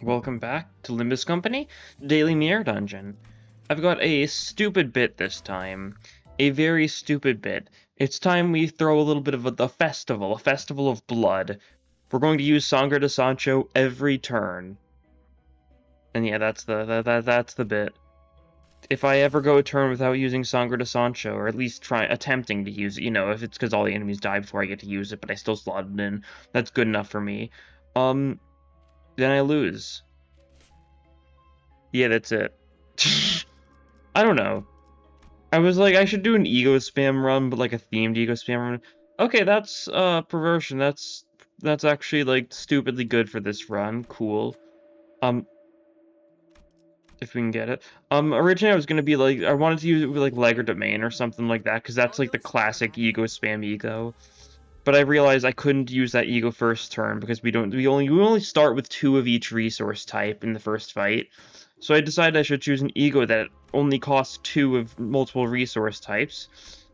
Welcome back to Limbus Company, Daily Mirror Dungeon. I've got a stupid bit this time. A very stupid bit. It's time we throw a little bit of a festival of blood. We're going to use Sangre de Sancho every turn. And yeah, that's the bit. If I ever go a turn without using Sangre de Sancho, or at least attempting to use it, if it's because all the enemies die before I get to use it, but I still slot it in, that's good enough for me. Then I lose. Yeah, that's it. I don't know. I was like, I should do an ego spam run, but like a themed ego spam run. Okay, that's perversion. That's actually like stupidly good for this run. Cool. If we can get it. Originally I was gonna be like, I wanted to use it with like Leg or Domain or something like that, because that's like the classic ego spam ego. But I realized I couldn't use that ego first turn because we only start with 2 of each resource type in the first fight. So I decided I should choose an ego that only costs 2 of multiple resource types.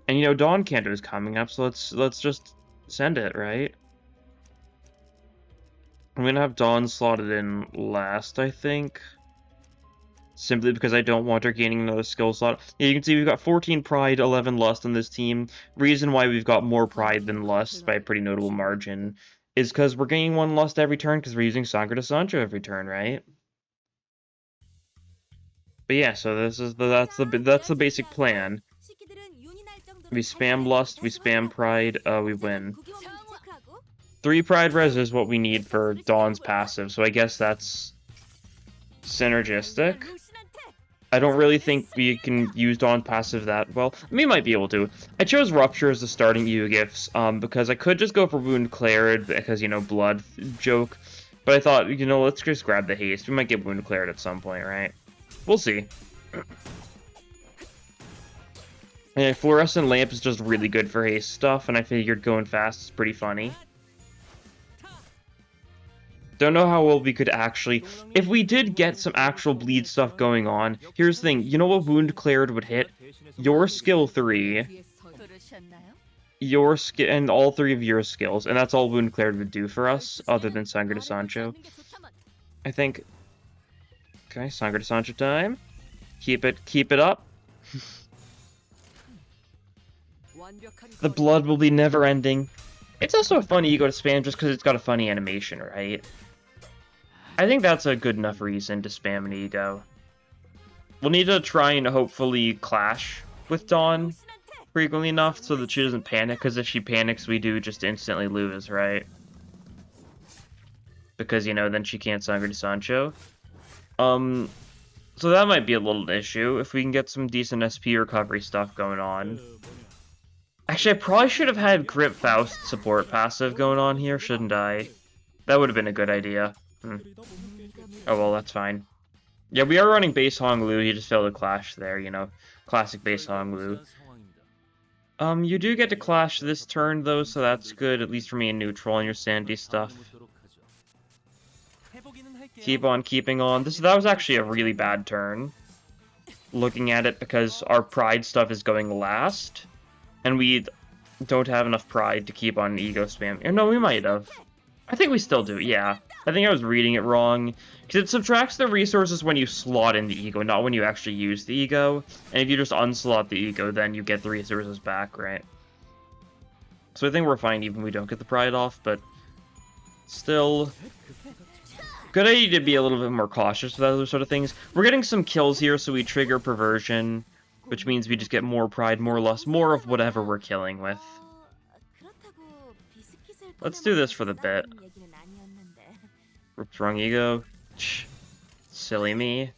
And Dawn Canto is coming up, so let's just send it, right? I'm gonna have Dawn slotted in last, I think. Simply because I don't want her gaining another skill slot. Yeah, you can see we've got 14 Pride, 11 Lust on this team. Reason why we've got more Pride than Lust by a pretty notable margin is because we're gaining 1 Lust every turn because we're using Sangre de Sancho every turn, right? But yeah, so that's the basic plan. We spam Lust, we spam Pride, we win. 3 Pride res is what we need for Dawn's passive, so I guess that's synergistic. I don't really think we can use Dawn passive that well. We might be able to. I chose Rupture as the starting EU gifts, because I could just go for Wound Cleared, because, blood joke. But I thought, let's just grab the haste. We might get Wound Cleared at some point, right? We'll see. Yeah, Fluorescent Lamp is just really good for haste stuff, and I figured going fast is pretty funny. Don't know how well we could actually... If we did get some actual bleed stuff going on, here's the thing. You know what Wound Cleared would hit? Your skill 3, your skill, and all 3 of your skills, and that's all Wound Cleared would do for us, other than Sangre de Sancho. I think... Okay, Sangre de Sancho time. Keep it up. The blood will be never-ending. It's also a fun ego to spam just because it's got a funny animation, right? I think that's a good enough reason to spam an ego. We'll need to try and hopefully clash with Dawn frequently enough so that she doesn't panic, because if she panics, we do just instantly lose, right? Because, then she can't Sangre de Sancho. So that might be a little issue if we can get some decent SP recovery stuff going on. Actually, I probably should have had Grip Faust support passive going on here, shouldn't I? That would have been a good idea. Oh, well, that's fine. Yeah, we are running base Hong Lu. He just failed a clash there, Classic base Hong Lu. You do get to clash this turn, though, so that's good, at least for me in neutral on your Sandy stuff. Keep on keeping on. That was actually a really bad turn. Looking at it, because our Pride stuff is going last. And we don't have enough Pride to keep on ego spam. Or no, we might have. I think we still do, yeah. I think I was reading it wrong. Because it subtracts the resources when you slot in the ego, not when you actually use the ego. And if you just unslot the ego, then you get the resources back, right? So I think we're fine even if we don't get the Pride off, but still... Good idea to be a little bit more cautious with other sort of things. We're getting some kills here, so we trigger Perversion, which means we just get more Pride, more Lust, more of whatever we're killing with. Let's do this for the bit. Ripped wrong ego. Silly me.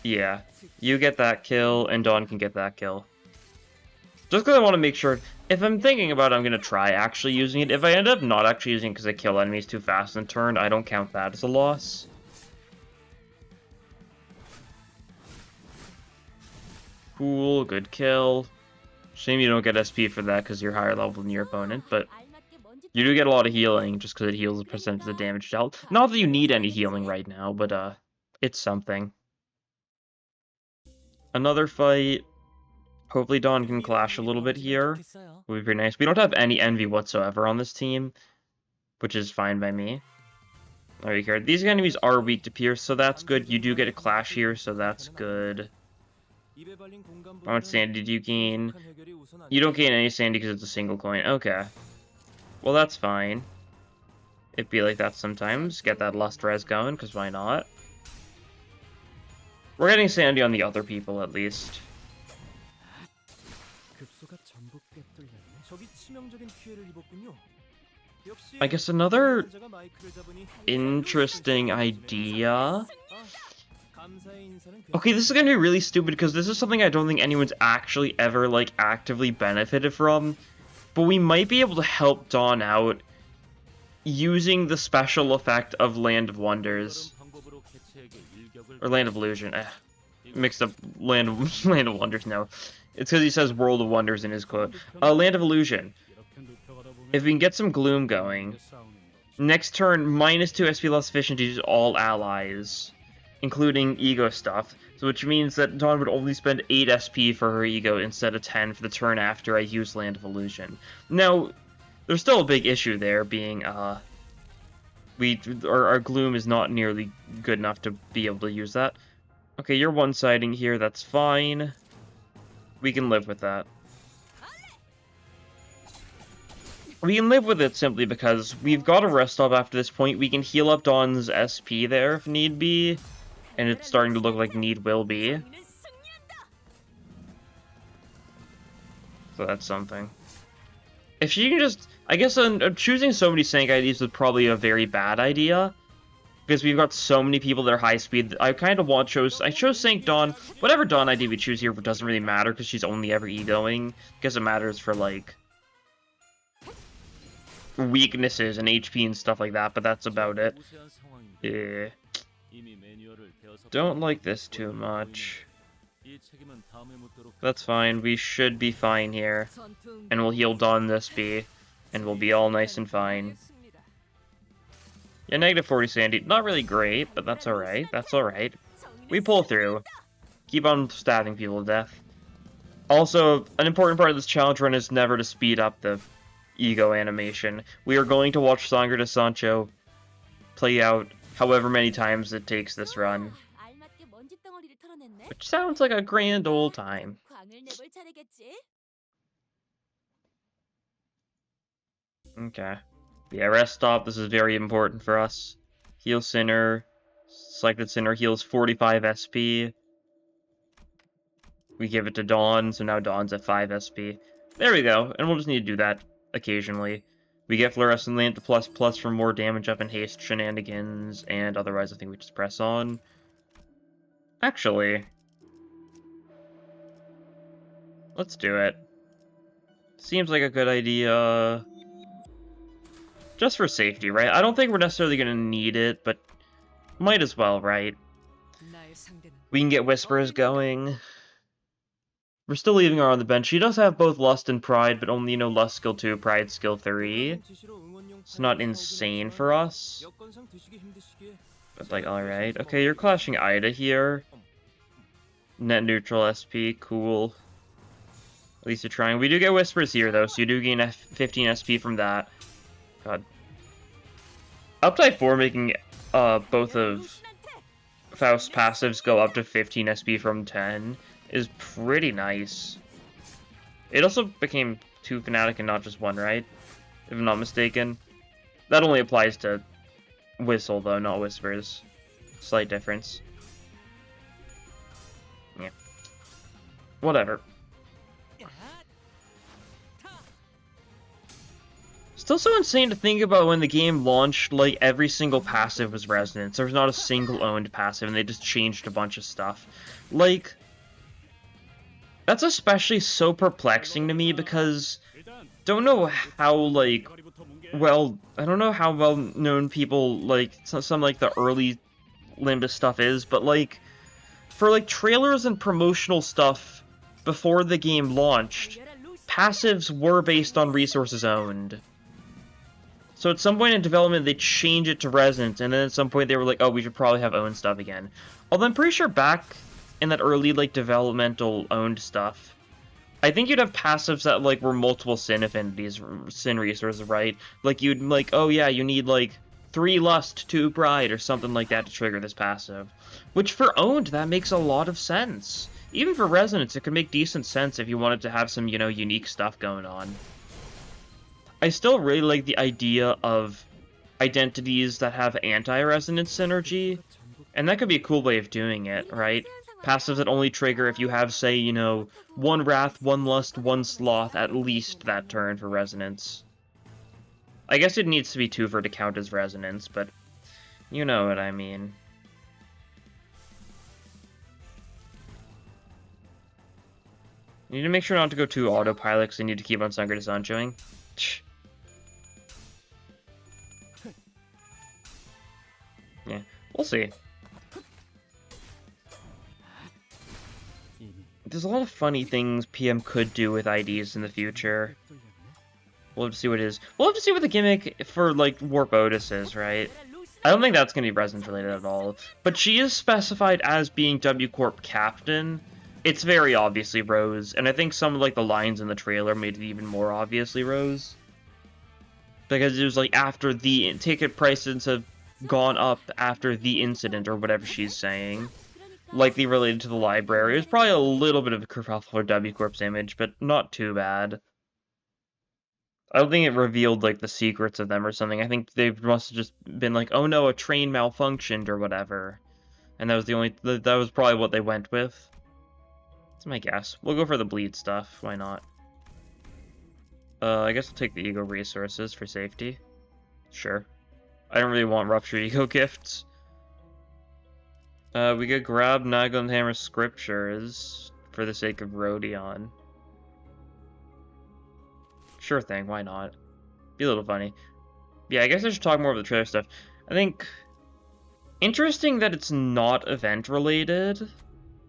Yeah, you get that kill, and Dawn can get that kill. Just because I want to make sure, if I'm thinking about it, I'm going to try actually using it. If I end up not actually using it because I kill enemies too fast in turn, I don't count that as a loss. Cool, good kill. Shame you don't get SP for that because you're higher level than your opponent, but you do get a lot of healing just because it heals a percentage of the damage dealt. Not that you need any healing right now, but it's something. Another fight. Hopefully Dawn can clash a little bit here. Would be pretty nice. We don't have any envy whatsoever on this team, which is fine by me. Alright, here. These enemies are weak to Pierce, so that's good. You do get a clash here, so that's good. How much sanity do you gain? You don't gain any sanity because it's a single coin. Okay. Well, that's fine. It'd be like that sometimes. Get that lust res going, because why not? We're getting sanity on the other people, at least. I guess another interesting idea. Okay, this is gonna be really stupid because this is something I don't think anyone's actually ever, like, actively benefited from. But we might be able to help Dawn out using the special effect of Land of Wonders. Or Land of Illusion. Mixed up Land of Wonders, no. It's because he says World of Wonders in his quote. Land of Illusion. If we can get some Gloom going, next turn, -2 SP less efficiency to all allies, including ego stuff, so which means that Dawn would only spend 8 SP for her ego instead of 10 for the turn after I use Land of Illusion. Now, there's still a big issue there, being, our Gloom is not nearly good enough to be able to use that. Okay, you're one-siding here, that's fine. We can live with that. We can live with it simply because we've got a rest stop after this point. We can heal up Dawn's SP there if need be. And it's starting to look like need will be. So that's something. If she can just... I guess choosing so many Sank IDs was probably a very bad idea. Because we've got so many people that are high speed. I kind of I chose Sank Dawn. Whatever Dawn ID we choose here doesn't really matter because she's only ever egoing. Because it matters for, like, weaknesses and HP and stuff like that, but that's about it. Yeah. Don't like this too much. That's fine, we should be fine here. And we'll heal Dawn this B, and we'll be all nice and fine. Yeah, -40 sanity. Not really great, but that's alright. That's alright. We pull through. Keep on stabbing people to death. Also, an important part of this challenge run is never to speed up the ego animation. We are going to watch Sangre de Sancho play out however many times it takes this run. Which sounds like a grand old time. Okay. Yeah, rest stop. This is very important for us. Heal Sinner. Selected Sinner heals 45 SP. We give it to Dawn, so now Dawn's at 5 SP. There we go, and we'll just need to do that occasionally. We get Fluorescent Lamp to ++ for more damage up and haste shenanigans, and otherwise I think we just press on. Actually, let's do it. Seems like a good idea. Just for safety, right? I don't think we're necessarily going to need it, but might as well, right? We can get Whispers going. We're still leaving her on the bench. She does have both Lust and Pride, but only, Lust skill 2, Pride skill 3. It's not insane for us. But, like, alright. Okay, you're clashing Ida here. Net neutral SP, cool. At least you're trying. We do get Whispers here, though, so you do gain 15 SP from that. God. Uptype 4 making both of Faust's passives go up to 15 SP from 10 is pretty nice. It also became 2 Fnatic and not just 1, right? If I'm not mistaken. That only applies to Whistle, though, not Whispers. Slight difference. Yeah. Whatever. Still so insane to think about when the game launched, like, every single passive was Resonance. There was not a single owned passive, and they just changed a bunch of stuff. Like, that's especially so perplexing to me because don't know how, like, well, I don't know how well known people, like, some like, the early Limbus stuff is, but, like, for, like, trailers and promotional stuff before the game launched, passives were based on resources owned. So at some point in development, they changed it to Resonance, and then at some point they were like, oh, we should probably have owned stuff again. Although I'm pretty sure back in that early, like, developmental owned stuff, I think you'd have passives that, like, were multiple Sin affinities, Sin resources, right? Like, you'd, like, oh yeah, you need, like, 3 Lust, 2 Pride, or something like that to trigger this passive. Which for owned, that makes a lot of sense. Even for Resonance, it could make decent sense if you wanted to have some, you know, unique stuff going on. I still really like the idea of identities that have anti-resonance synergy, and that could be a cool way of doing it, right? Passives that only trigger if you have, say, you know, 1 Wrath, 1 Lust, 1 Sloth at least that turn for resonance. I guess it needs to be 2 for it to count as resonance, but you know what I mean. You need to make sure not to go too autopilot, because you need to keep on Sunker to Sanchoing. Yeah, we'll see. There's a lot of funny things PM could do with IDs in the future. We'll have to see what it is. We'll have to see what the gimmick for, like, Warp Otis is, right? I don't think that's going to be Resonance related at all. But she is specified as being W Corp Captain. It's very obviously Rose, and I think some of, like, the lines in the trailer made it even more obviously Rose. Because it was, like, after the ticket prices have gone up after the incident, or whatever she's saying. Likely related to the library. It was probably a little bit of a kerfuffle for W Corp's image, but not too bad. I don't think it revealed, like, the secrets of them or something. I think they must have just been like, oh no, a train malfunctioned or whatever. And that was the only, that was probably what they went with. That's my guess. We'll go for the bleed stuff. Why not? I guess I'll take the ego resources for safety. Sure. I don't really want rupture ego gifts. We could grab Nagland Hammer Scriptures for the sake of Rodion. Sure thing, why not? Be a little funny. Yeah, I guess I should talk more about the trailer stuff. I think... interesting that it's not event-related.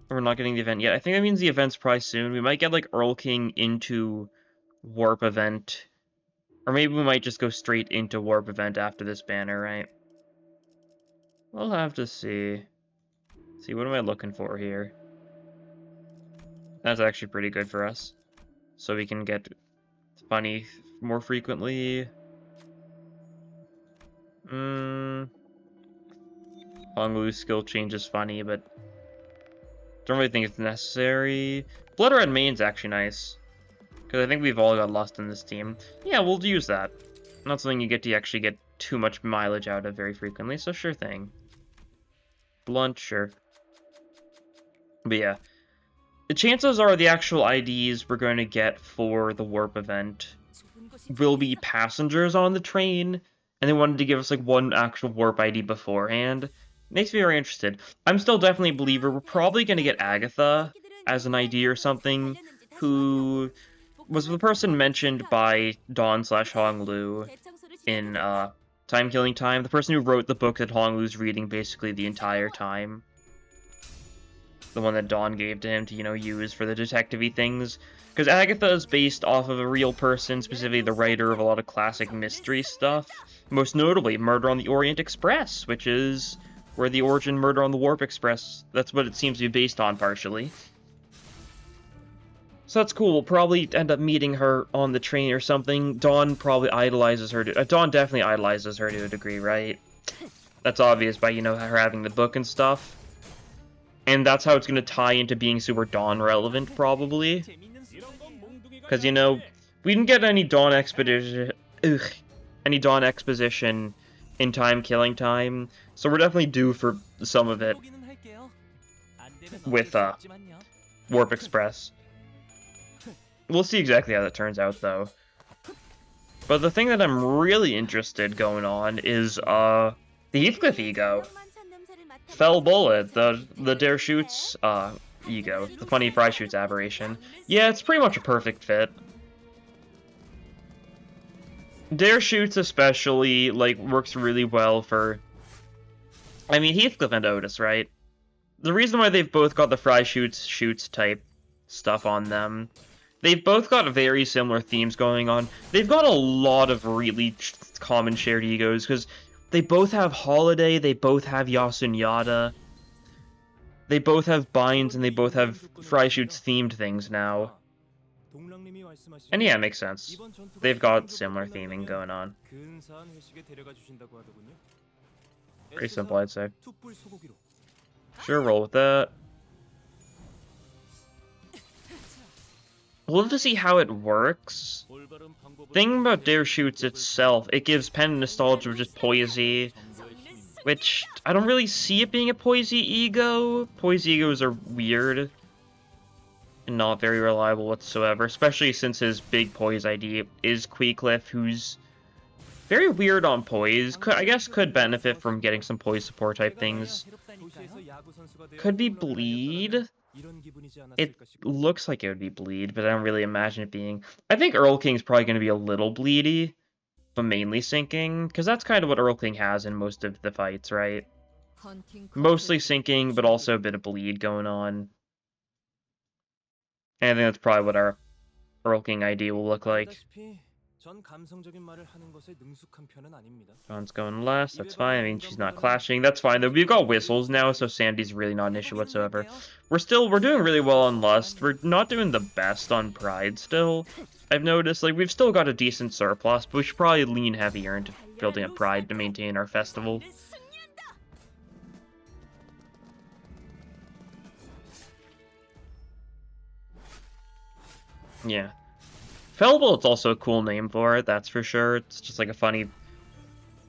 We're not getting the event yet. I think that means the event's probably soon. We might get, like, Earl King into Warp Event. Or maybe we might just go straight into Warp Event after this banner, right? We'll have to see. See, what am I looking for here? That's actually pretty good for us. So we can get funny more frequently. Honglu's skill change is funny, but don't really think it's necessary. Blood Red Main's actually nice. Because I think we've all got Lust in this team. Yeah, we'll use that. Not something you get to actually get too much mileage out of very frequently, so sure thing. Blunt, sure. But yeah. The chances are the actual IDs we're going to get for the Warp event will be passengers on the train, and they wanted to give us like one actual Warp ID beforehand. Makes me very interested. I'm still definitely a believer we're probably going to get Agatha as an ID or something, who was the person mentioned by Dawn/Honglu in Time Killing Time, the person who wrote the book that Honglu's reading basically the entire time. The one that Dawn gave to him to, you know, use for the detective-y things. Because Agatha is based off of a real person, specifically the writer of a lot of classic mystery stuff. Most notably, Murder on the Orient Express, which is where the origin Murder on the Warp Express, that's what it seems to be based on, partially. So that's cool. We'll probably end up meeting her on the train or something. Dawn probably idolizes her. Dawn definitely idolizes her to a degree, right? That's obvious by, you know, her having the book and stuff. And that's how it's going to tie into being super Dawn relevant, probably. Because, you know, we didn't get any Dawn exposition in Time Killing Time, so we're definitely due for some of it with Warp Express. We'll see exactly how that turns out, though. But the thing that I'm really interested going on is the Heathcliff ego. Fell Bullet, the Dare Shoots ego, the Funny Fry Shoots aberration. Yeah, it's pretty much a perfect fit. Dare Shoots especially, like, works really well for... I mean, Heathcliff and Otis, right? The reason why they've both got the Fry Shoots type stuff on them, they've both got very similar themes going on. They've got a lot of really common shared egos, because they both have Holiday, they both have Yasunyata, they both have Binds, and they both have Fry Shoots themed things now. And yeah, it makes sense. They've got similar theming going on. Pretty simple, I'd say. Sure, roll with that. We'll have to see how it works. Thing about Dare Shoots itself, it gives Pen Nostalgia, which is Poesy, which I don't really see it being a Poesy Ego. Poesy Egos are weird and not very reliable whatsoever, especially since his big Poise ID is Queecliff, who's very weird on Poise. I guess could benefit from getting some Poise support type things. Could be Bleed. It looks like it would be Bleed, but I don't really imagine it being. I think Earl King's probably going to be a little bleedy, but mainly sinking, because that's kind of what Earl King has in most of the fights, right? Mostly sinking, but also a bit of bleed going on. And I think that's probably what our Earl King ID will look like. John's going last, that's fine. I mean, she's not clashing. That's fine, though. We've got whistles now, so Sandy's really not an issue whatsoever. We're doing really well on Lust. We're not doing the best on Pride still. I've noticed, like, we've still got a decent surplus, but we should probably lean heavier into building up Pride to maintain our festival. Yeah. Fellbolt's also a cool name for it, that's for sure. It's just like a funny...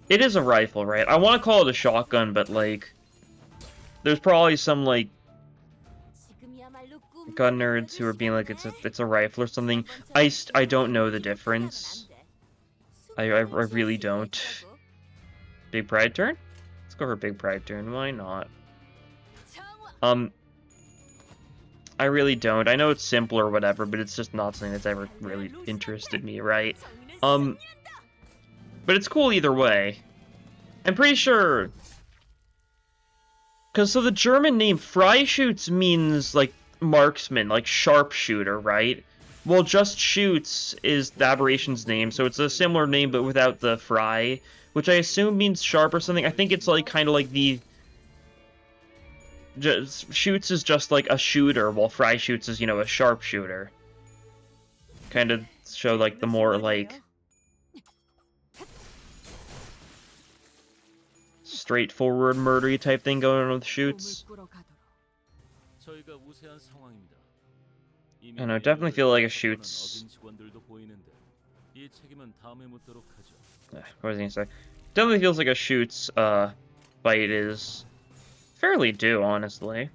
It is a rifle, right? I want to call it a shotgun, but like... There's probably some, like... gun nerds who are being like, it's a rifle or something. I don't know the difference. I really don't. Big Pride turn? Let's go for Big Pride turn, why not? I really don't. I know it's simple or whatever, but it's just not something that's ever really interested me, right? But it's cool either way. I'm pretty sure... Because, so the German name Freischütz means, like, marksman, like sharpshooter, right? Well, Just Shoots is the aberration's name, so it's a similar name, but without the Frei, which I assume means sharp or something. I think it's, like, kind of like the... Shoots is just like a shooter, while Freischütz is, you know, a sharpshooter. Kind of show, like, the more, like... straightforward murdery type thing going on with Shoots. And I definitely feel like a Shoots... What was I gonna say? Definitely feels like a Shoots, fight is... fairly due, honestly.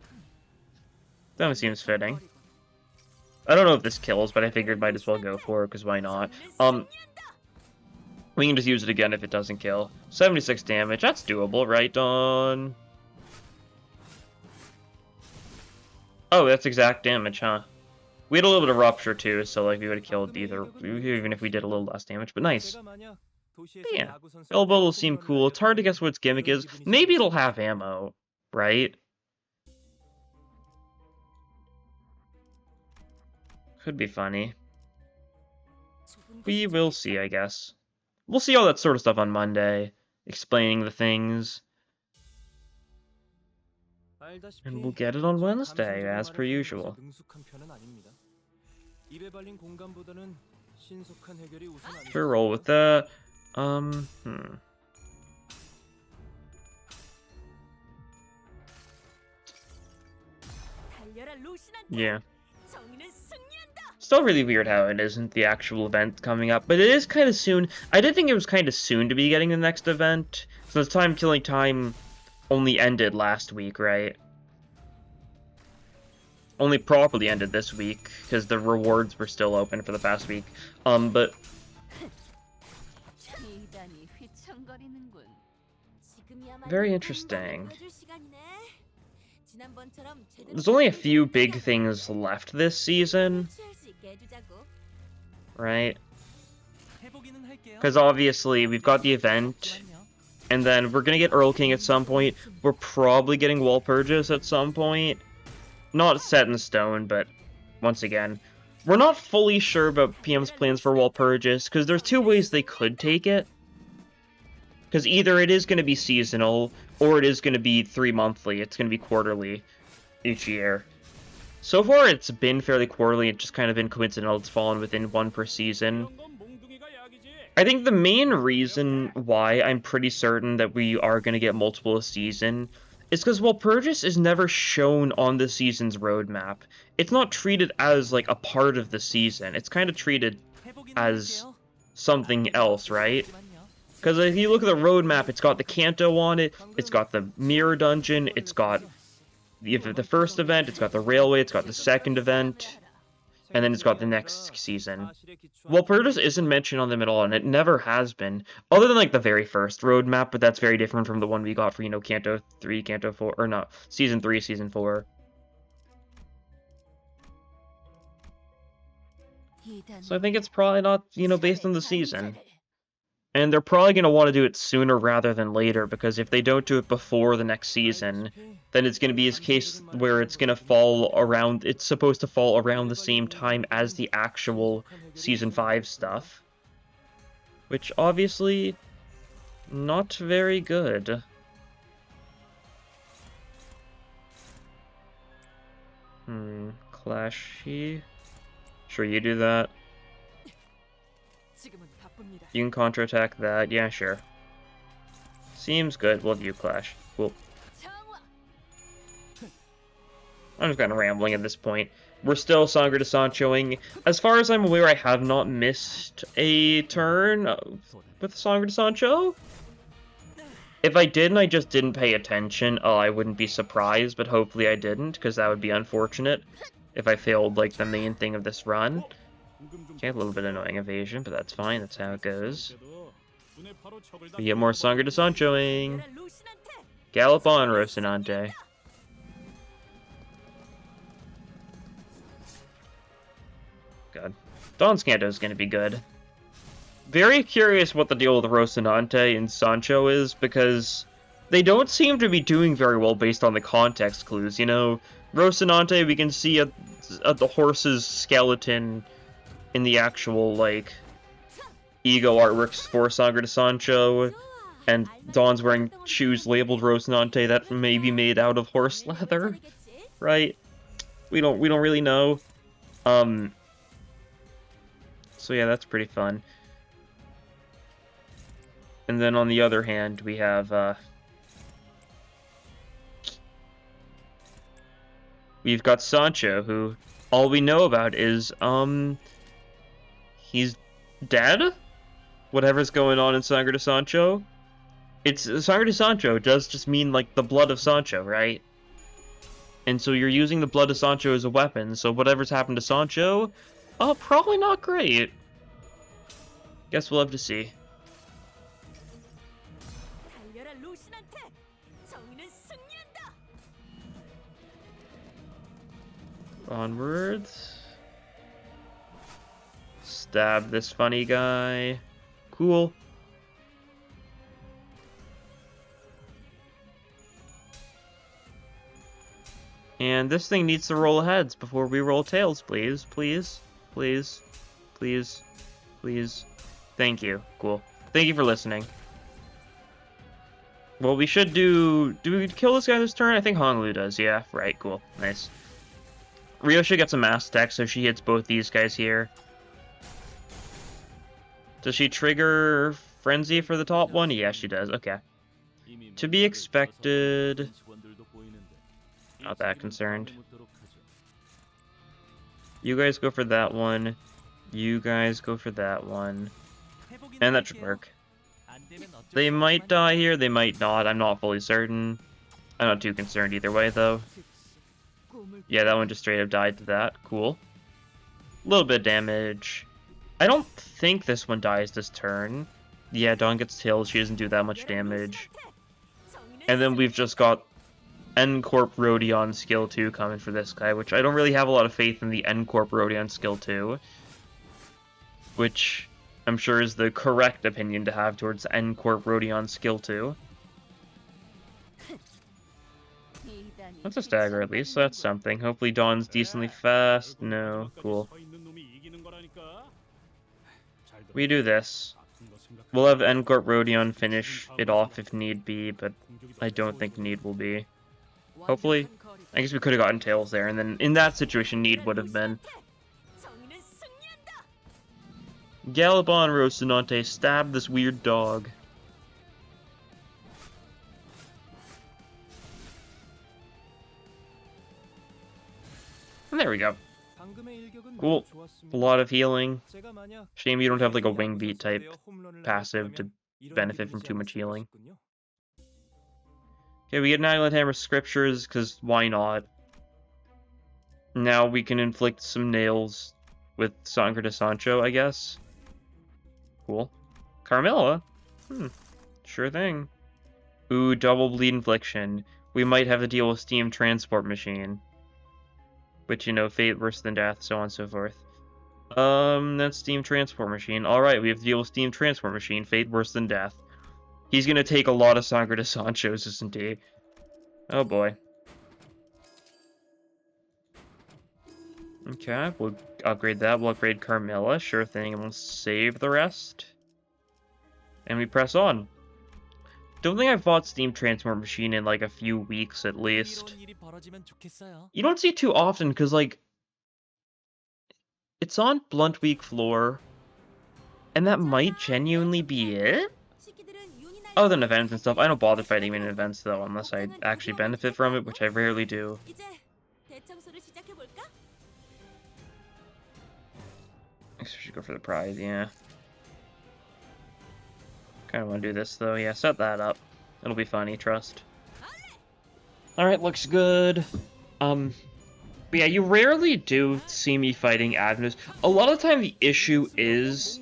That seems fitting. I don't know if this kills, but I figured might as well go for it, because why not? We can just use it again if it doesn't kill. 76 damage, that's doable, right, Dawn? Oh, that's exact damage, huh? We had a little bit of Rupture, too, so, like, we would have killed either, even if we did a little less damage, but nice. But yeah, Elbow will seem cool. It's hard to guess what its gimmick is. Maybe it'll have ammo. Right? Could be funny. We will see, I guess. We'll see all that sort of stuff on Monday, explaining the things. And we'll get it on Wednesday, as per usual. Sure, roll with that. Yeah. Still really weird how it isn't the actual event coming up, but it is kind of soon. I did think it was kind of soon to be getting the next event, since Time Killing Time only ended last week, right? Only properly ended this week, because the rewards were still open for the past week. But... very interesting. There's only a few big things left this season, right? Because obviously we've got the event, and then we're gonna get Earl King at some point. We're probably getting Walpurgis at some point. Not set in stone, but once again, we're not fully sure about PM's plans for Walpurgis, because there's two ways they could take it. Because either it is going to be seasonal, or it is going to be 3 monthly. It's going to be quarterly each year. So far, it's been fairly quarterly. It's just kind of been coincidental. It's fallen within one per season. I think the main reason why I'm pretty certain that we are going to get multiple a season is because Walpurgis is never shown on the season's roadmap. It's not treated as, like, a part of the season. It's kind of treated as something else, right? Because if you look at the roadmap, it's got the Kanto on it, it's got the Mirror Dungeon, it's got the first event, it's got the Railway, it's got the second event, and then it's got the next season. Walpurgis isn't mentioned on them at all, and it never has been, other than, like, the very first roadmap, but that's very different from the one we got for, you know, Kanto 3, Kanto 4, or not, Season 3, Season 4. So I think it's probably not, you know, based on the season. And they're probably going to want to do it sooner rather than later, because if they don't do it before the next season, then it's going to be a case where it's going to fall around, it's supposed to fall around the same time as the actual Season 5 stuff. Which, obviously, not very good. Clashy? Sure, you do that. You can counterattack that. Yeah, sure. Seems good. We'll view clash. Cool. I'm just kind of rambling at this point. We're still Sangre de Sanchoing. As far as I'm aware, I have not missed a turn with Sangre de Sancho. If I did and I just didn't pay attention, I wouldn't be surprised, but hopefully I didn't, because that would be unfortunate if I failed, like, the main thing of this run. Okay, a little bit annoying evasion, but that's fine, that's how it goes. We get more Sangre de Sanchoing. Gallop on, Rocinante. God. Don's Kanto is going to be good. Very curious what the deal with Rocinante and Sancho is, because they don't seem to be doing very well based on the context clues. You know, Rocinante, we can see the horse's skeleton in the actual, like, ego artworks for Sangre de Sancho, and Don's wearing shoes labeled Rocinante that may be made out of horse leather, right? We don't really know. So yeah, that's pretty fun. And then on the other hand, we have we've got Sancho, who all we know about is he's dead? Whatever's going on in Sangre de Sancho. It's Sangre de Sancho does just mean, like, the blood of Sancho, right? And so you're using the blood of Sancho as a weapon, so whatever's happened to Sancho, probably not great. Guess we'll have to see. Onwards. Stab this funny guy. Cool. And this thing needs to roll heads before we roll tails, please. Please. Please. Please. Please. Thank you. Cool. Thank you for listening. Well, we should do we kill this guy this turn? I think Honglu does, yeah. Right, cool. Nice. Ryosha gets a mass attack, so she hits both these guys here. Does she trigger Frenzy for the top one? Yeah, she does. Okay. To be expected. Not that concerned. You guys go for that one. You guys go for that one. And that should work. They might die here, they might not. I'm not fully certain. I'm not too concerned either way, though. Yeah, that one just straight up died to that. Cool. A little bit of damage. I don't think this one dies this turn. Yeah, Dawn gets killed. She doesn't do that much damage. And then we've just got N-Corp Rodion skill 2 coming for this guy, which I don't really have a lot of faith in the N-Corp Rodion skill 2. Which I'm sure is the correct opinion to have towards N-Corp Rodion skill 2. That's a stagger at least, so that's something. Hopefully Dawn's decently fast. No, cool. We do this. We'll have N-Corp Rodion finish it off if need be, but I don't think need will be. Hopefully. I guess we could have gotten tails there, and then in that situation, need would have been. Gallop on, Rocinante. Stab this weird dog. And there we go. Cool. A lot of healing. Shame you don't have like a wing beat type passive to benefit from too much healing. Okay, we get Annihilate Hammer Scriptures, because why not? Now we can inflict some nails with Sangre de Sancho, I guess. Cool. Carmilla? Sure thing. Ooh, double bleed infliction. We might have to deal with Steam Transport Machine. Which, you know, fate worse than death, so on and so forth. That's Steam Transport Machine. Alright, we have to deal with Steam Transport Machine. Fate worse than death. He's gonna take a lot of Sangre de Sanchos, isn't he? Oh boy. Okay, we'll upgrade that. We'll upgrade Carmilla. Sure thing, and we'll save the rest. And we press on. Don't think I've bought Steam Transport Machine in like a few weeks at least. You don't see it too often because like it's on Blunt Weak Floor, and that might genuinely be it. Other than events and stuff, I don't bother fighting in events though unless I actually benefit from it, which I rarely do. I guess we should go for the prize, yeah. Kind of want to do this though. Yeah, set that up. It'll be funny, trust. Alright, looks good. But yeah, you rarely do see me fighting avenues. A lot of the time the issue is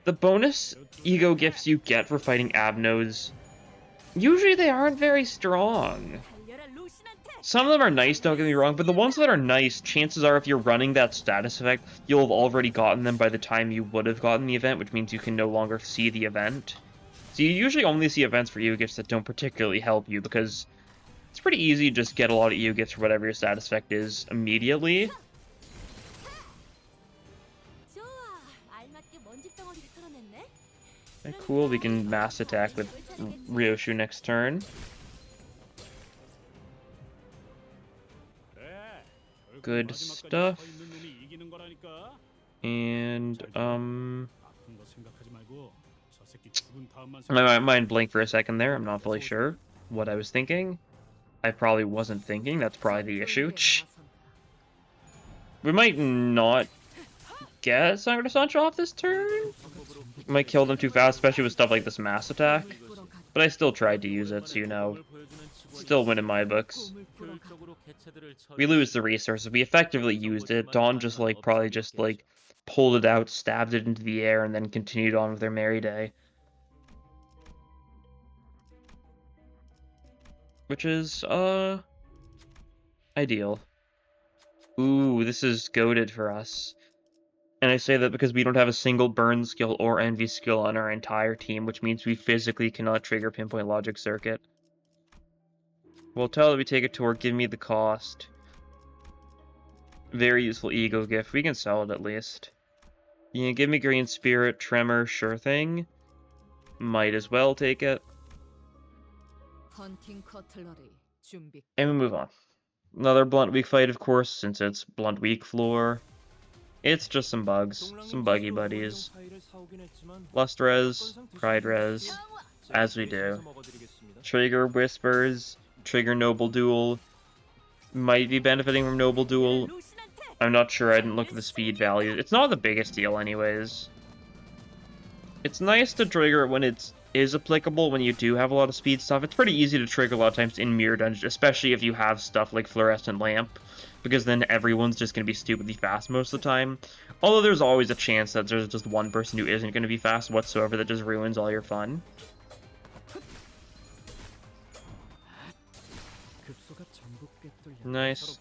the bonus ego gifts you get for fighting avenues. Usually they aren't very strong. Some of them are nice, don't get me wrong, but the ones that are nice, chances are if you're running that status effect, you'll have already gotten them by the time you would have gotten the event, which means you can no longer see the event. So you usually only see events for EU gifts that don't particularly help you, because it's pretty easy to just get a lot of EU gifts for whatever your status effect is immediately. Okay, cool, we can mass attack with Ryoshu next turn. Good stuff. And, my mind blinked for a second there. I'm not fully sure what I was thinking. I probably wasn't thinking. That's probably the issue. We might not get Sangre de Sancho off this turn. Might kill them too fast, especially with stuff like this mass attack. But I still tried to use it, so you know. Still win in my books. We lose the resources. We effectively used it. Dawn just like probably just like pulled it out, stabbed it into the air, and then continued on with their merry day. Which is ideal. Ooh, this is goated for us. And I say that because we don't have a single burn skill or envy skill on our entire team, which means we physically cannot trigger Pinpoint Logic Circuit. We'll tell that we take a tour, give me the cost. Very useful ego gift. We can sell it at least. You can give me Green Spirit, Tremor, sure thing. Might as well take it. And we move on. Another Blunt Weak fight, of course, since it's Blunt Weak Floor. It's just some bugs. Some buggy buddies. Lust Res, Pride Res, as we do. Trigger Whispers. Trigger Noble Duel. Might be benefiting from Noble Duel. I'm not sure, I didn't look at the speed value. It's not the biggest deal anyways. It's nice to trigger it when it is applicable, when you do have a lot of speed stuff. It's pretty easy to trigger a lot of times in Mirror Dungeon, especially if you have stuff like Fluorescent Lamp, because then everyone's just going to be stupidly fast most of the time. Although there's always a chance that there's just one person who isn't going to be fast whatsoever that just ruins all your fun. Nice.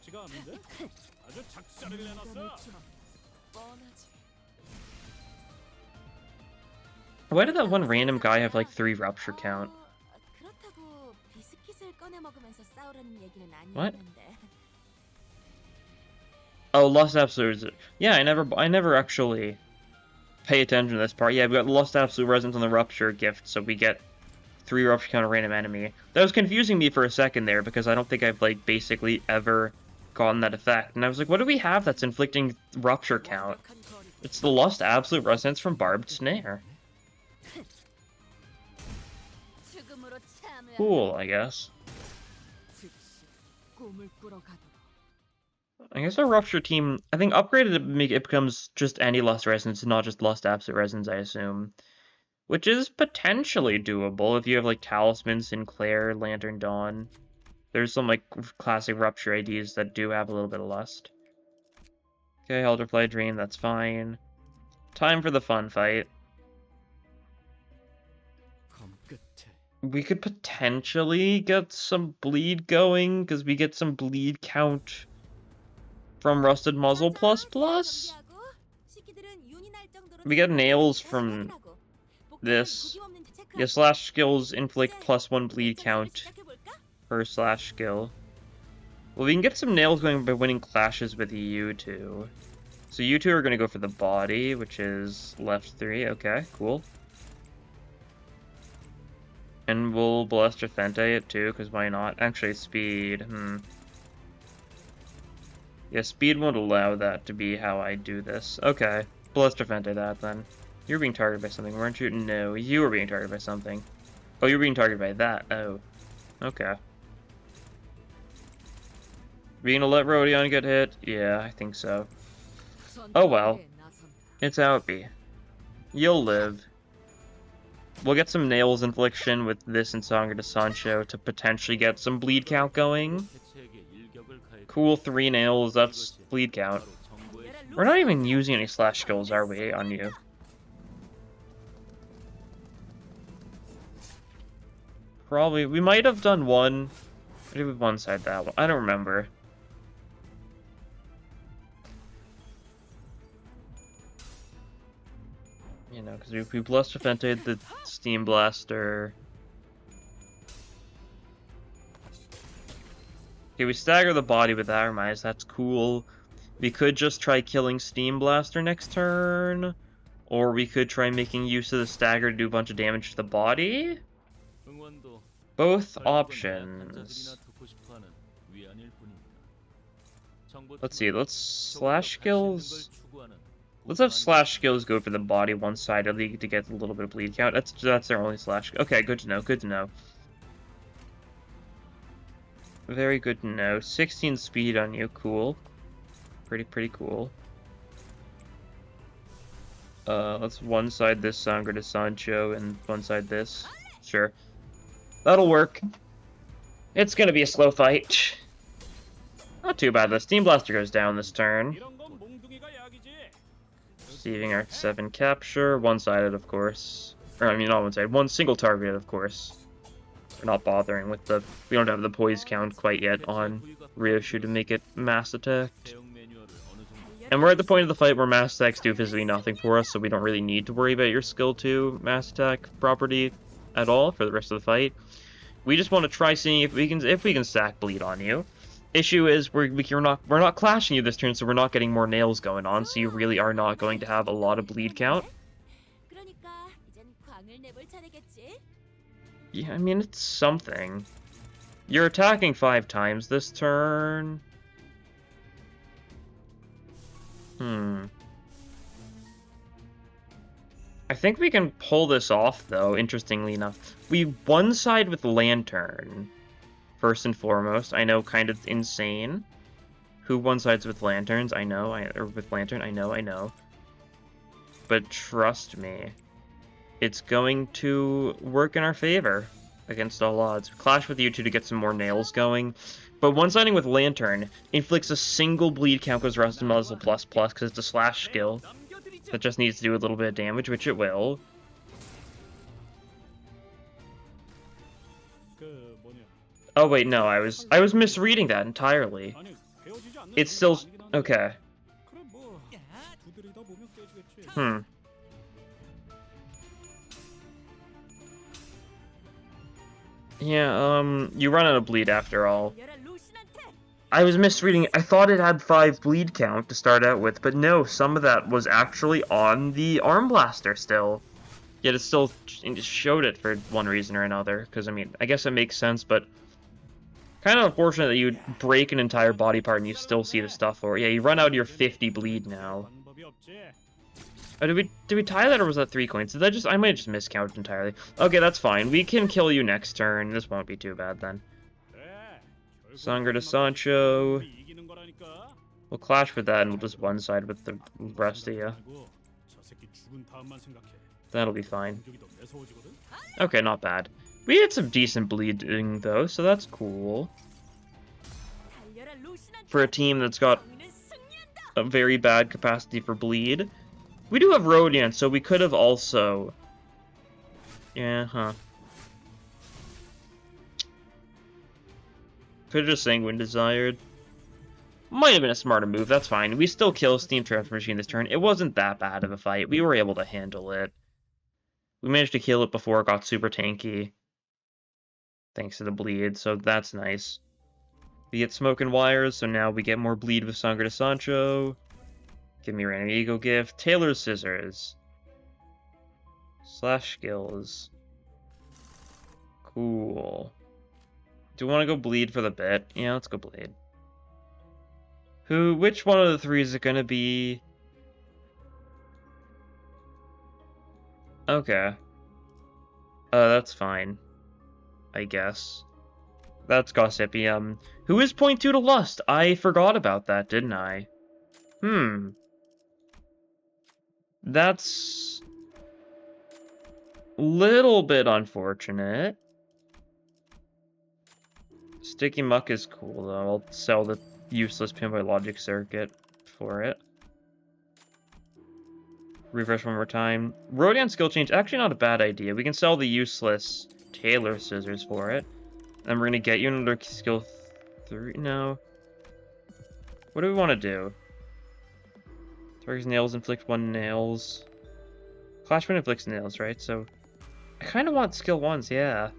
Why did that one random guy have like 3 rupture count? What? Oh, Lost Absolute. Yeah, I never actually pay attention to this part. Yeah, we got Lost Absolute Resonance on the Rupture gift, so we get 3 rupture count a random enemy. That was confusing me for a second there, because I don't think I've, like, basically ever gotten that effect. And I was like, what do we have that's inflicting rupture count? It's the Lost Absolute Resonance from Barbed Snare. Cool, I guess. I guess our Rupture team, I think upgraded it becomes just any Lost Resonance, not just Lost Absolute Resonance, I assume. Which is potentially doable if you have, like, Talisman, Sinclair, Lantern Dawn. There's some, like, classic Rupture IDs that do have a little bit of Lust. Okay, Elderfly Dream, that's fine. Time for the fun fight. We could potentially get some bleed going, because we get some bleed count from Rusted Muzzle ++. We get nails from this. Yeah, slash skills inflict +1 bleed count per slash skill. Well, we can get some nails going by winning clashes with you two. So you two are going to go for the body, which is left 3. Okay, cool. And we'll Ballester Fente it too, because why not? Actually, speed. Yeah, speed won't allow that to be how I do this. Okay, Ballester Fente that then. You're being targeted by something, weren't you? No, you were being targeted by something. Oh, you're being targeted by that. Oh, okay. Being to let Rodion get hit? Yeah, I think so. Oh well. It's Outby. You'll live. We'll get some Nails Infliction with this and Sangre de Sancho to potentially get some bleed count going. Cool, 3 nails, that's bleed count. We're not even using any slash skills, are we, on you? Probably. We might have done one. Or did we one-side that one? I don't remember. You know, because if we Bluster Fented the Steam Blaster. Okay, we stagger the body with Aramize, that's cool. We could just try killing Steam Blaster next turn. Or we could try making use of the stagger to do a bunch of damage to the body. Both options. Let's see, let's slash skills. Let's have slash skills go for the body one-sidedly to get a little bit of bleed count. That's their only slash. Okay, good to know, good to know. Very good to know. 16 speed on you, cool. Pretty cool. Let's one-side this Sangre de Sancho and one-side this. Sure. That'll work. It's gonna be a slow fight. Not too bad. The Steam Blaster goes down this turn. Receiving Arc 7 capture. One-sided, of course. Or, I mean, not one-sided. One single targeted, of course. We're not bothering with the... We don't have the poise count quite yet on Ryoshu to make it mass attacked. And we're at the point of the fight where mass attacks do physically nothing for us, so we don't really need to worry about your skill 2 mass attack property at all for the rest of the fight. We just want to try seeing if we can stack bleed on you. Issue is we're not clashing you this turn, so we're not getting more nails going on, so you really are not going to have a lot of bleed count. Yeah, I mean, it's something. You're attacking 5 times this turn. I think we can pull this off, though, interestingly enough. We one-side with Lantern, first and foremost. I know, kind of insane. Who one-sides with Lanterns? I know, or with Lantern, I know. But trust me, it's going to work in our favor against all odds. Clash with you two to get some more nails going. But one-siding with Lantern inflicts a single bleed count because Rusted Muzzle ++ because it's a slash skill that just needs to do a little bit of damage, which it will. Oh wait, no, I was misreading that entirely. It's still okay. Yeah, you run out of bleed after all. I was misreading. I thought it had 5 bleed count to start out with, but no, some of that was actually on the Arm Blaster still. Yet it still showed it for one reason or another, because, I mean, I guess it makes sense, but kind of unfortunate that you would break an entire body part and you still see the stuff, or, yeah, you run out of your 50 bleed now. Oh, did we tie that, or was that 3 coins? Did I just, I might have just miscounted entirely. Okay, that's fine. We can kill you next turn. This won't be too bad, then. Sangre de Sancho. We'll clash with that, and we'll just one-side with the rest of you. That'll be fine. Okay, not bad. We had some decent bleeding, though, so that's cool. For a team that's got a very bad capacity for bleed. We do have Radiant, so we could have also... Yeah, huh. Could have just Sanguine Desired. Might have been a smarter move, that's fine. We still kill Steam Transfer Machine this turn. It wasn't that bad of a fight. We were able to handle it. We managed to kill it before it got super tanky. Thanks to the bleed, so that's nice. We get Smoking Wires, so now we get more bleed with Sangre de Sancho. Give me a random ego gift. Taylor's Scissors. Slash skills. Cool. Do we want to go bleed for the bit? Yeah, let's go bleed. Which one of the 3 is it gonna be? Okay. That's fine. I guess. That's Gossipium. Who is point 2 to Lust? I forgot about that, didn't I? That's a little bit unfortunate. Sticky Muck is cool, though. I'll sell the useless Pinboy Logic Circuit for it. Refresh one more time. Rodion skill change, actually not a bad idea. We can sell the useless Taylor Scissors for it. And we're gonna get you another skill 3. No. What do we want to do? Target's nails inflict 1 nails. Clashman inflicts nails, right? So I kind of want skill 1s, yeah.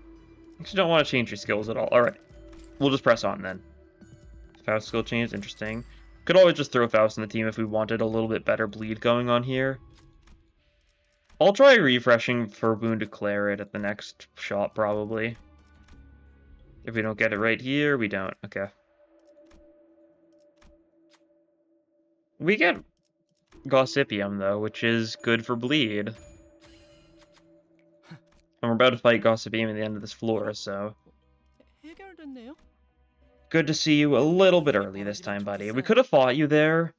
Actually don't want to change your skills at all. Alright. We'll just press on then. Faust skill change, interesting. Could always just throw Faust in the team if we wanted a little bit better bleed going on here. I'll try refreshing for Wound Declare it at the next shot, probably. If we don't get it right here, we don't. Okay. We get Gossipium, though, which is good for bleed. And we're about to fight Gossipium at the end of this floor, so... Good to see you a little bit early this time, buddy. We could have fought you there.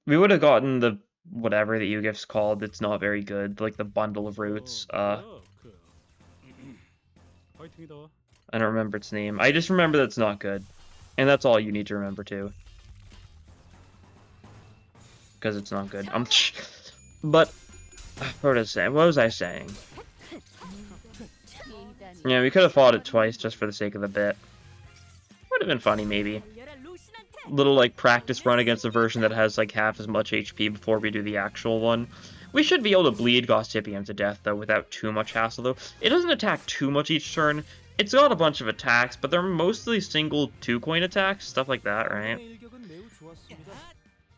We would have gotten the whatever that you gift's called. It's not very good, like the bundle of roots. I don't remember its name. I just remember that it's not good. And that's all you need to remember, too. Because it's not good. But, what was I saying? Yeah, we could have fought it twice just for the sake of the bit. Would have been funny, maybe. Little, like, practice run against a version that has, like, half as much HP before we do the actual one. We should be able to bleed Gossipium to death, though, without too much hassle, though. It doesn't attack too much each turn. It's got a bunch of attacks, but they're mostly single 2-coin attacks, stuff like that, right?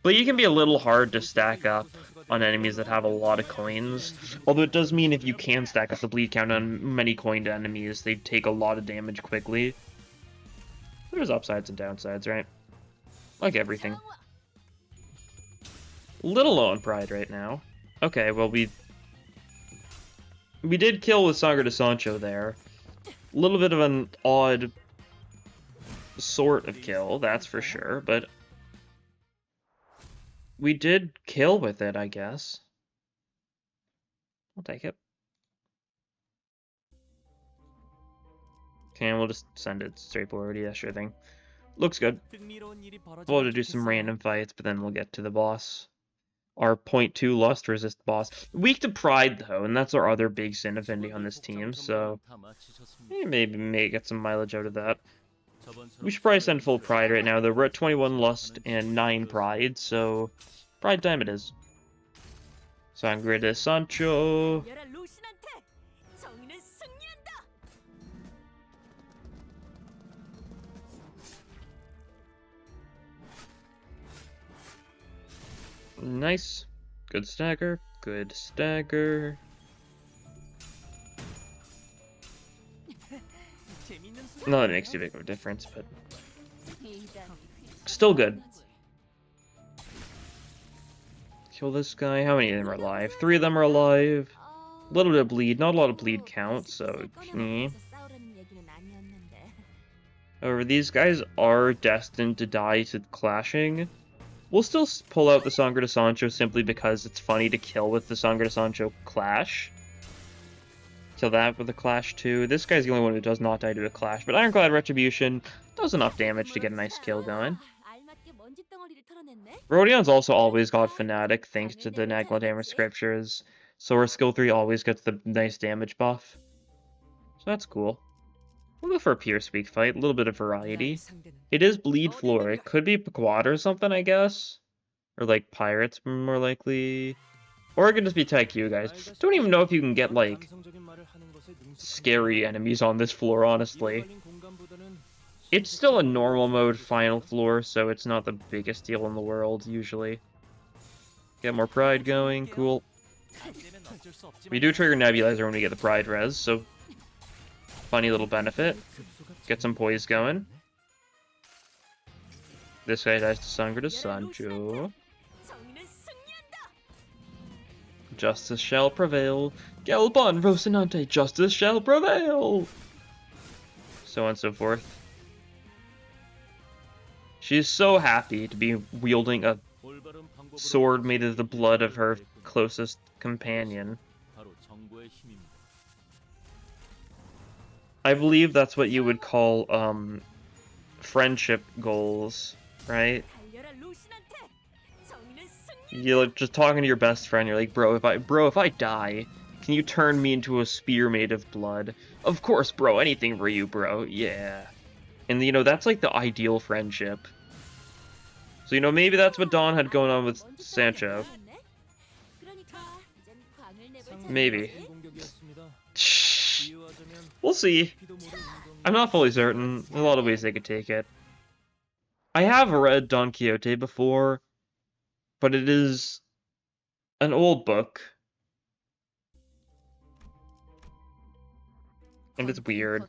But you can be a little hard to stack up on enemies that have a lot of coins. Although it does mean if you can stack up the bleed count on many coined enemies, they take a lot of damage quickly. There's upsides and downsides, right? Like everything. Little low on pride right now. Okay, well, we did kill with Sangre de Sancho there. A little bit of an odd sort of kill, that's for sure, but we did kill with it, I guess. I'll take it. Okay, we'll just send it straightforward. Yeah, sure thing. Looks good. We'll have to do some random fights, but then we'll get to the boss. Our .2 Lust resist boss. Weak to Pride, though, and that's our other big sin affinity on this team, so maybe may get some mileage out of that. We should probably send full Pride right now, though. We're at 21 Lust and 9 Pride, so Pride time it is. Sangre de Sancho. Nice. Good stagger. Good stagger. Not that it makes too big of a difference, but still good. Kill this guy. How many of them are alive? 3 of them are alive. A little bit of bleed. Not a lot of bleed count, so... However, these guys are destined to die to clashing. We'll still pull out the Sangre de Sancho simply because it's funny to kill with the Sangre de Sancho clash. Kill that with a clash too. This guy's the only one who does not die to a clash, but Ironclad Retribution does enough damage to get a nice kill going. Rhodion's also always got Fanatic thanks to the Nagladammer Scriptures, so her skill 3 always gets the nice damage buff. So that's cool. We'll go for a Pierce Weak fight, a little bit of variety. It is Bleed Floor. It could be Quad or something, I guess. Or like Pirates, more likely. Or it could just be Taikyu, guys. Don't even know if you can get, like, scary enemies on this floor, honestly. It's still a normal mode final floor, so it's not the biggest deal in the world, usually. Get more Pride going, cool. We do trigger Nebulizer when we get the Pride res, so funny little benefit. Get some poise going. This guy dies to Sangre de Sancho. Justice shall prevail. Galban Rocinante, justice shall prevail! So on and so forth. She's so happy to be wielding a sword made of the blood of her closest companion. I believe that's what you would call, friendship goals, right? You're like, just talking to your best friend, you're like, bro, if I die, can you turn me into a spear made of blood? Of course, bro, anything for you, bro, yeah. And, you know, that's like the ideal friendship. So, you know, maybe that's what Dawn had going on with Sancho. Maybe. We'll see. I'm not fully certain. There's a lot of ways they could take it. I have read Don Quixote before, but it is an old book. And it's weird.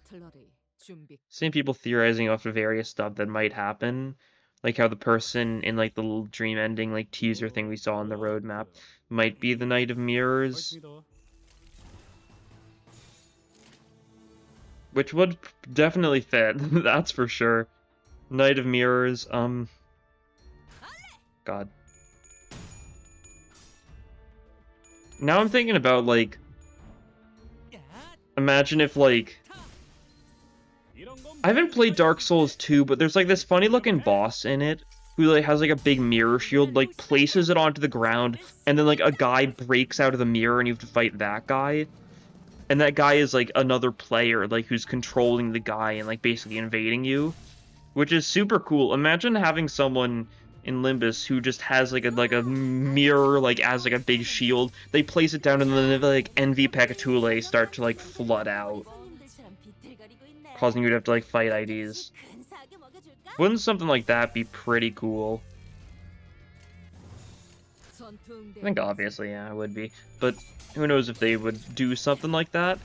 Seeing people theorizing off of various stuff that might happen. Like how the person in like the little dream ending like teaser thing we saw on the roadmap might be the Knight of Mirrors. Which would definitely fit, that's for sure. Knight of Mirrors, God. Now I'm thinking about, like, imagine if, like, I haven't played Dark Souls 2, but there's, like, this funny-looking boss in it who, like, has, like, a big mirror shield, like, places it onto the ground, and then, like, a guy breaks out of the mirror and you have to fight that guy. And that guy is, like, another player, like, who's controlling the guy and, like, basically invading you. Which is super cool. Imagine having someone in Limbus who just has, like, a mirror, like, as, like, a big shield. They place it down and then, like, NV Pecatulae start to, like, flood out. Causing you to have to, like, fight IDs. Wouldn't something like that be pretty cool? I think obviously, yeah, it would be. But who knows if they would do something like that.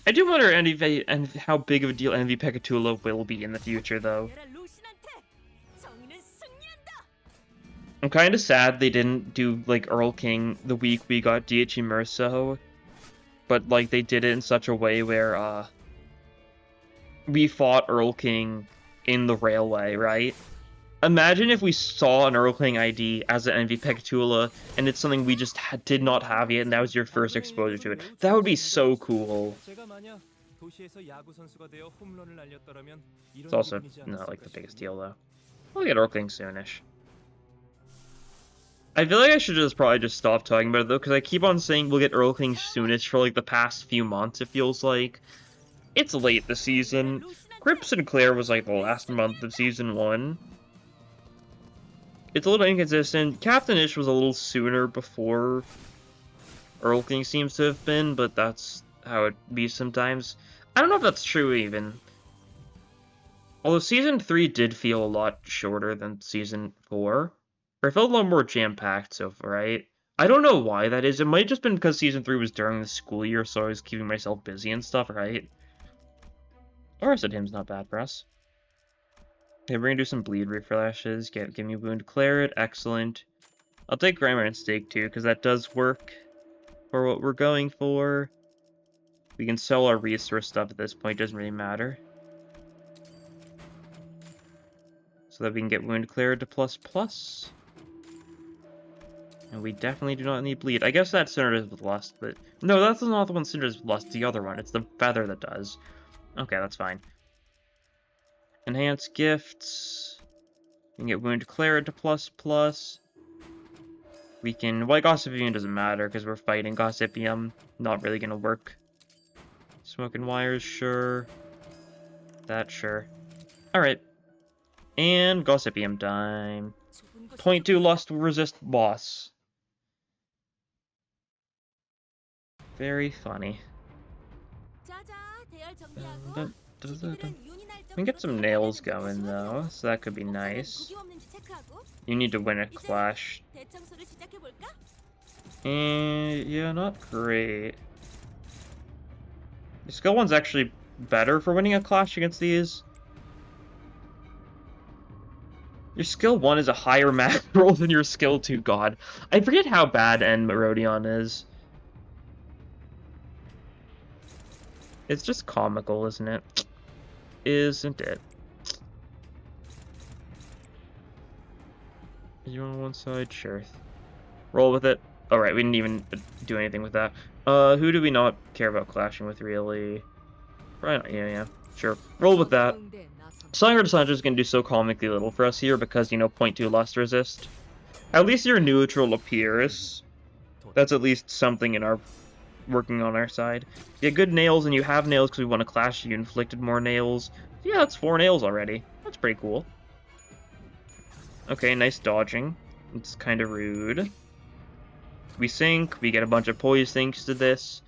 I do wonder and how big of a deal NV Pecatula will be in the future, though. I'm kind of sad they didn't do, like, Earl King the week we got DH Immerso. But, like, they did it in such a way where, we fought Earl King in the railway, right? Imagine if we saw an Earl King ID as an NV Pecatula, and it's something we just did not have yet, and that was your first exposure to it. That would be so cool. It's also not, like, the biggest deal, though. We'll get Earl King soonish. I feel like I should probably just stop talking about it, though, because I keep on saying we'll get Earl King soonish for, like, the past few months, it feels like. It's late this season. Grip Sinclair was, like, the last month of Season 1. It's a little inconsistent. Captain Ish was a little sooner before Earl King seems to have been, but that's how it be sometimes. I don't know if that's true, even. Although Season 3 did feel a lot shorter than Season 4. Or it felt a lot more jam-packed, so right? I don't know why that is. It might have just been because Season 3 was during the school year, so I was keeping myself busy and stuff, right? Or said him's not bad for us. Okay, we're gonna do some bleed refreshes. Give me wound cleared. Excellent. I'll take grammar and stake too, because that does work for what we're going for. We can sell our resource stuff at this point, doesn't really matter. So that we can get wound cleared to ++. And we definitely do not need bleed. I guess that synergies with lust, but... No, that's not the one synergies with lust, the other one. It's the feather that does. Okay, that's fine. Enhance gifts. We can get wound cleared to ++. We can... Well, Gossipium doesn't matter, because we're fighting Gossipium. Not really gonna work. Smoking wires, sure. That, sure. Alright. And Gossipium time. 0.2 lust will resist boss. Very funny. We can get some nails going, though, so that could be nice. You need to win a clash. And yeah, not great. Your skill 1's actually better for winning a clash against these. Your skill 1 is a higher math roll than your skill 2, god. I forget how bad N Merodion is. It's just comical, isn't it? Isn't it? You on one side? Sure. Roll with it. Alright, we didn't even do anything with that. Who do we not care about clashing with, really? Right, yeah, sure. Roll with that. Sangre de Sancho is going to do so comically little for us here because, you know, 0.2 lust resist. At least your neutral appears. That's at least something in our... working on our side. You get good nails, and you have nails because we want to clash. You inflicted more nails. Yeah, that's 4 nails already. That's pretty cool. Okay, nice dodging. It's kind of rude. We sink. We get a bunch of poise thanks to this.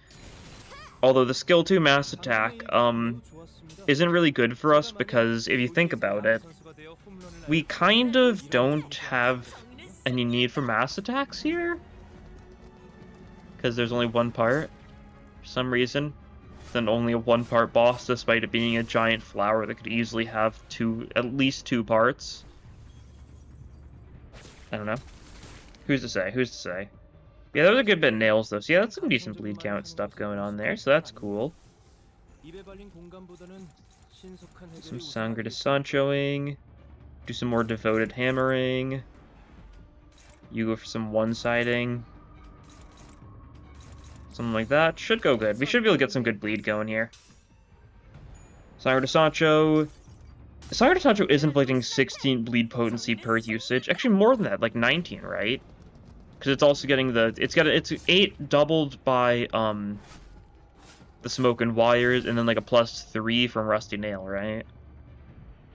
Although the skill 2 mass attack isn't really good for us because if you think about it, we kind of don't have any need for mass attacks here. Because there's only one part, for some reason. Then only a one-part boss, despite it being a giant flower that could easily have at least 2 parts. I don't know. Who's to say? Who's to say? Yeah, there was a good bit of nails, though. So yeah, that's some decent bleed count stuff going on there, so that's cool. Some Sangre de Sanchoing. Do some more devoted hammering. You go for some one-siding. Something like that. Should go good. We should be able to get some good bleed going here. Sangre de Sancho. Sangre de Sancho is inflicting 16 bleed potency per usage. Actually, more than that, like 19, right? Because it's also getting the... It's 8 doubled by, the smoke and wires, and then like a +3 from Rusty Nail, right?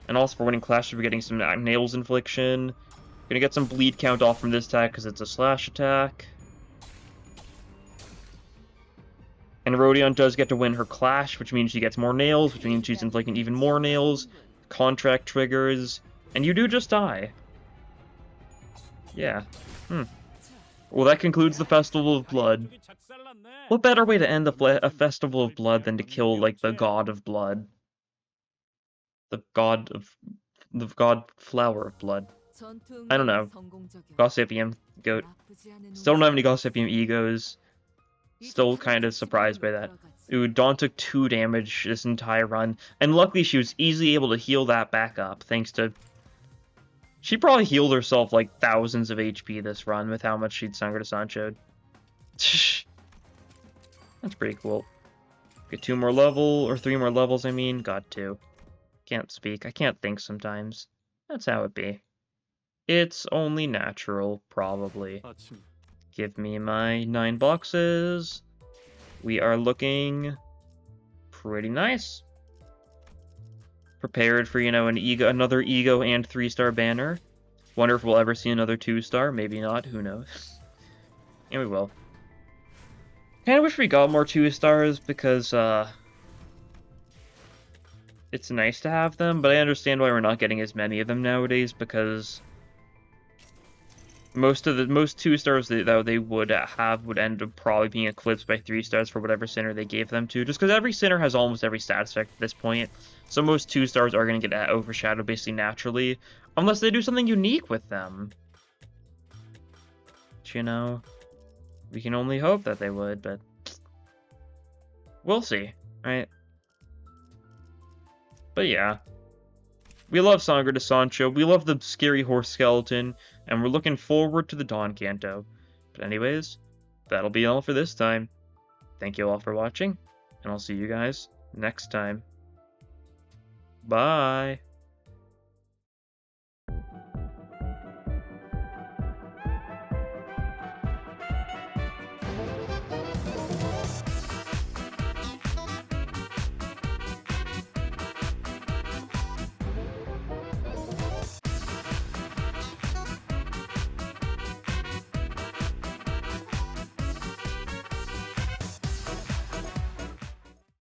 And also for winning Clash, we're getting some nails infliction. Gonna get some bleed count off from this attack because it's a slash attack. And Rodion does get to win her Clash, which means she gets more nails, which means she's inflicting even more nails. Contract triggers, and you do just die. Yeah. Well, that concludes the Festival of Blood. What better way to end a Festival of Blood than to kill, like, the God of Blood? The God Flower of Blood. I don't know. Gossipium, goat. Still don't have any Gossipium egos. Still kind of surprised by that. Ooh, Dawn took 2 damage this entire run, and luckily she was easily able to heal that back up, thanks to... She probably healed herself like thousands of HP this run with how much she'd Sangre de Sancho'd. That's pretty cool. Get 2 more or 3 more levels, I mean. Got 2. Can't speak. I can't think sometimes. That's how it be. It's only natural, probably. Give me my 9 boxes. We are looking pretty nice. Prepared for, you know, another ego and 3-star banner. Wonder if we'll ever see another 2-star. Maybe not. Who knows? And we will. Kinda wish we got more 2-stars because, it's nice to have them, but I understand why we're not getting as many of them nowadays because Most 2-stars that they would have would end up probably being eclipsed by 3-stars for whatever sinner they gave them to, just because every sinner has almost every stat effect at this point. So most 2-stars are going to get overshadowed basically naturally, unless they do something unique with them. But, you know, we can only hope that they would, but we'll see, right? But yeah. We love Sangre de Sancho, we love the scary horse skeleton, and we're looking forward to the Dawn Canto. But anyways, that'll be all for this time. Thank you all for watching, and I'll see you guys next time. Bye!